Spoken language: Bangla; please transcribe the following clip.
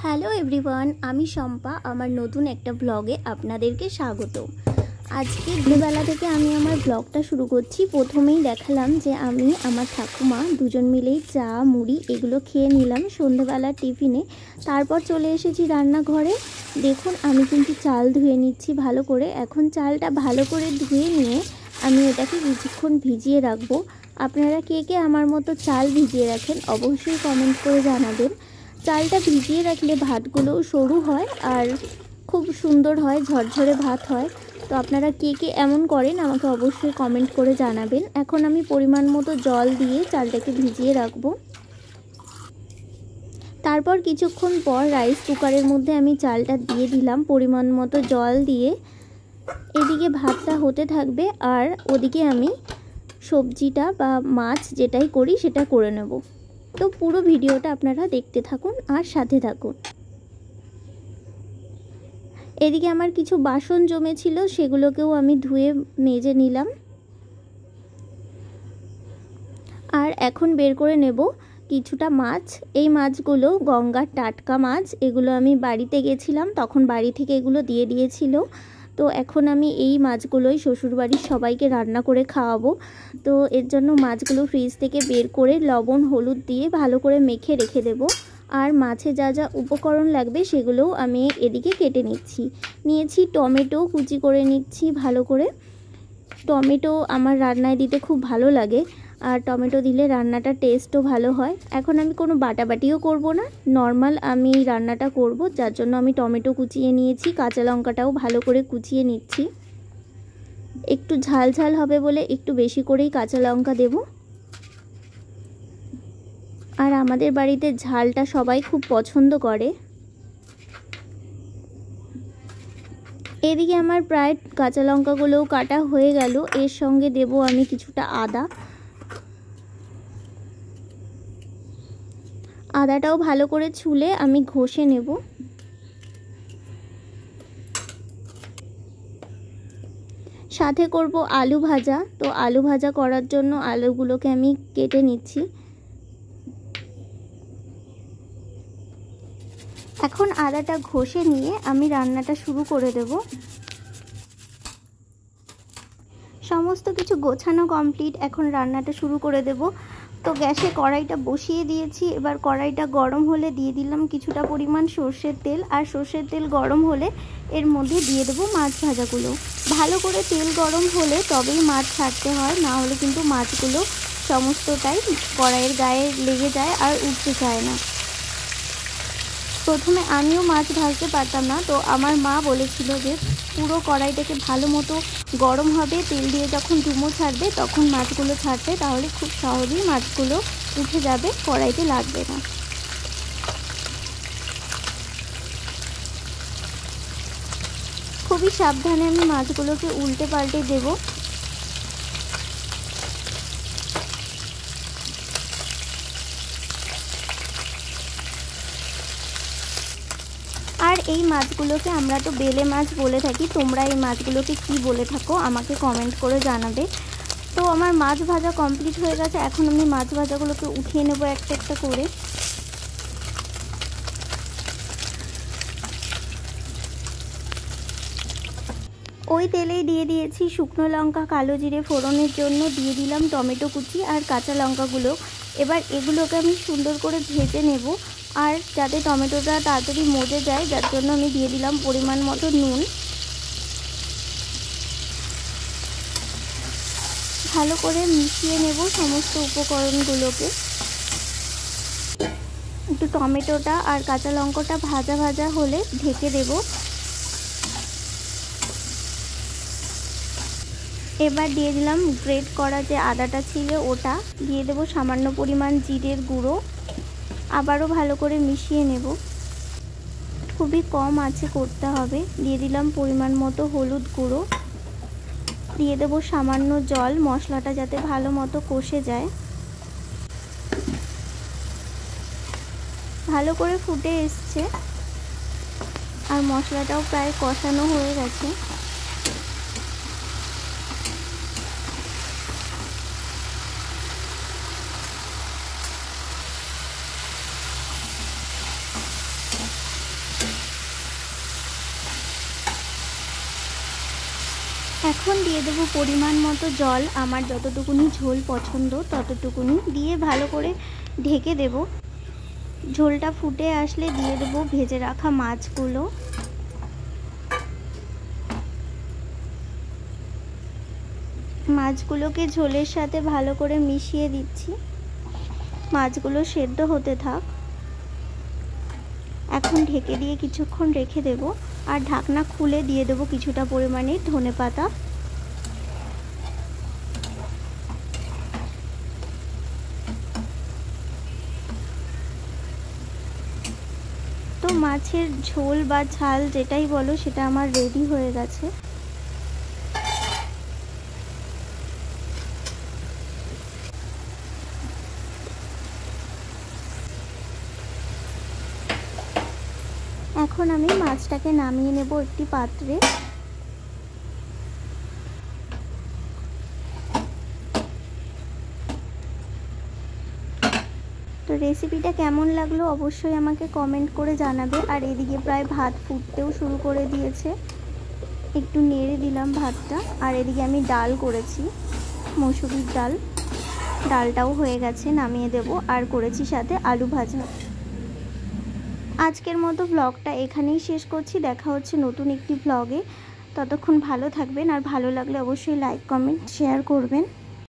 হ্যালো এভরিওয়ান, আমি শম্পা। আমার নতুন একটা ব্লগে আপনাদেরকে স্বাগত। আজকে দুপুরবেলা থেকে আমি আমার ব্লগটা শুরু করছি। প্রথমেই দেখালাম যে আমি আমার ঠাকুমা দুজন মিলেই চা মুড়ি এগুলো খেয়ে নিলাম সন্ধ্যেবেলার টিফিনে। তারপর চলে এসেছি রান্নাঘরে। দেখুন আমি কিন্তু চাল ধুয়ে নিচ্ছি ভালো করে। এখন চালটা ভালো করে ধুয়ে নিয়ে আমি এটাকে কিছুক্ষণ ভিজিয়ে রাখবো। আপনারা কে কে আমার মতো চাল ভিজিয়ে রাখেন অবশ্যই কমেন্ট করে জানাবেন। চালটা ভিজিয়ে রাখলে ভাতগুলো সরু হয় আর খুব সুন্দর হয়, ঝরঝরে ভাত হয়। তো আপনারা কে কে এমন করেন আমাকে অবশ্যই কমেন্ট করে জানাবেন। এখন আমি পরিমাণ মতো জল দিয়ে চালটাকে ভিজিয়ে রাখবো। তারপর কিছুক্ষণ পর রাইস কুকারের মধ্যে আমি চালটা দিয়ে দিলাম পরিমাণ মতো জল দিয়ে। এদিকে ভাতটা হতে থাকবে আর ওদিকে আমি সবজিটা বা মাছ যেটাই করি সেটা করে নেব। তো পুরো ভিডিওটা আপনারা দেখতে থাকুন আর সাথে থাকুন। এদিকে আমার কিছু বাসন জমেছিল, সেগুলোকেও আমি ধুয়ে মেজে নিলাম। আর এখন বের করে নেব কিছুটা মাছ। এই মাছগুলো গঙ্গার টাটকা মাছ। এগুলো আমি বাড়িতে গেছিলাম, তখন বাড়ি থেকে এগুলো দিয়ে দিয়েছিল। তো এখন আমি এই মাছগুলোই শ্বশুরবাড়ির সবাইকে রান্না করে খাওয়াবো। তো এর জন্য মাছগুলো ফ্রিজ থেকে বের করে লবণ হলুদ দিয়ে ভালো করে মেখে রেখে দেব। আর মাছে যা যা উপকরণ লাগবে সেগুলোও আমি এদিকে কেটে নিয়েছি। টমেটো কুচি করে নিচ্ছি ভালো করে। টমেটো আমার রান্নায় দিতে খুব ভালো লাগে, আর টমেটো দিলে রান্নাটা টেস্টও ভালো হয়। এখন আমি কোনো বাটাবাটিও করব না, নর্মাল আমি রান্নাটা করব, যার জন্য আমি টমেটো কুচিয়ে নিয়েছি। কাঁচা লঙ্কাটাও ভালো করে কুচিয়ে নিচ্ছি। একটু ঝাল ঝাল হবে বলে একটু বেশি করেই কাঁচা লঙ্কা দেব। আর আমাদের বাড়িতে ঝালটা সবাই খুব পছন্দ করে। এদিকে আমার প্রায় কাঁচা লঙ্কাগুলোও কাটা হয়ে গেল। এর সঙ্গে দেব আমি কিছুটা আদা। আদাটাও ভালো করে ছুলে আমি ঘষে নেব। সাথে করব আলু ভাজা। তো আলু ভাজা করার জন্য আলুগুলোকে আমি কেটে নিচ্ছি। এখন আদাটা ঘষে নিয়ে আমি রান্নাটা শুরু করে দেব। সমস্ত কিছু গোছানো কমপ্লিট, এখন রান্নাটা শুরু করে দেব। তো গ্যাসে কড়াইটা বসিয়ে দিয়েছি। এবার কড়াইটা গরম হলে দিয়ে দিলাম কিছুটা পরিমাণ সর্ষের তেল। আর সর্ষের তেল গরম হলে এর মধ্যে দিয়ে দেবো মাছ ভাজাগুলো। ভালো করে তেল গরম হলে তবেই মাছ ছাড়তে হয়, না হলে কিন্তু মাছগুলো সমস্তটাই কড়াইয়ের গায়ে লেগে যায় আর উঠতে চায় না। প্রথমে আমিও মাছ ভাজতে পারতাম না, তো আমার মা বলেছিল যে পুরো কড়াইটাকে ভালো মতো গরম হবে, তেল দিয়ে যখন ধুমো ছাড়বে তখন মাছগুলো ছাড়তে, তাহলে খুব সহজেই মাছগুলো উঠে যাবে, কড়াইতে লাগবে না। খুবই সাবধানে আমি মাছগুলোকে উল্টে পাল্টে দেব। আর এই মাছগুলোকে আমরা তো বেলে মাছ বলে থাকি, তোমরা এই মাছগুলোকে কি বলে থাকো আমাকে কমেন্ট করে জানাবে। তো আমার মাছ ভাজা কমপ্লিট হয়ে গেছে। এখন আমি মাছ ভাজাগুলোকে উঠিয়ে নেব একটা একটা করে। ওই তেলেই দিয়ে দিয়েছি শুকনো লঙ্কা, কালো জিরে ফোড়নের জন্য, দিয়ে দিলাম টমেটো কুচি আর কাঁচা লঙ্কাগুলো। এবার এগুলোকে আমি সুন্দর করে ভেজে নেব। আর যাতে টমেটোটা তাড়াতাড়ি মজে যায়, যার জন্য আমি দিয়ে দিলাম পরিমাণ মতো নুন। ভালো করে মিশিয়ে নেব সমস্ত উপকরণগুলোকে। একটু টমেটোটা আর কাঁচা লঙ্কাটা ভাজা ভাজা হলে ঢেকে দেব। এবার দিয়ে দিলাম গ্রেট করা যে আদাটা ছিল ওটা, দিয়ে দেব সামান্য পরিমাণ জিরের গুঁড়ো। আবারও ভালো করে মিশিয়ে নেব। খুবই কম আঁচে করতে হবে। দিয়ে দিলাম পরিমাণ মতো হলুদ গুঁড়ো। দিয়ে দেব সামান্য জল, মশলাটা যাতে ভালো মতো কষে যায়। ভালো করে ফুটে এসছে আর মশলাটাও প্রায় কষানো হয়ে গেছে। এখন দিয়ে দেবো পরিমাণ মতো জল, আমার যতটুকুনি ঝোল পছন্দ ততটুকুনি দিয়ে ভালো করে ঢেকে দেব। ঝোলটা ফুটে আসলে দিয়ে দেবো ভেজে রাখা মাছগুলো। মাছগুলোকে ঝোলের সাথে ভালো করে মিশিয়ে দিচ্ছি। মাছগুলো সেদ্ধ হতে থাক। এখন ঢেকে দিয়ে কিছুক্ষণ রেখে দেব আর ঢাকনা খুলে দিয়ে দেবো কিছুটা পরিমাণে ধনেপাতা। তো মাছের ঝোল বা ঝাল যেটাই বলো সেটা আমার রেডি হয়ে গেছে। এখন আমি মাছটাকে নামিয়ে নেব একটি পাত্রে। তো রেসিপিটা কেমন লাগলো অবশ্যই আমাকে কমেন্ট করে জানাবে। আর এদিকে প্রায় ভাত ফুটতেও শুরু করে দিয়েছে, একটু নেড়ে দিলাম ভাতটা। আর এদিকে আমি ডাল করেছি, মসুরির ডাল, ডালটাও হয়ে গেছে, নামিয়ে দেব। আর করেছি সাথে আলু ভাজা। আজকের মতো ব্লগটা এখানেই শেষ করছি। দেখা হচ্ছে নতুন একটি ব্লগে। ততক্ষণ ভালো থাকবেন, আর ভালো লাগলে অবশ্যই লাইক কমেন্ট শেয়ার করবেন।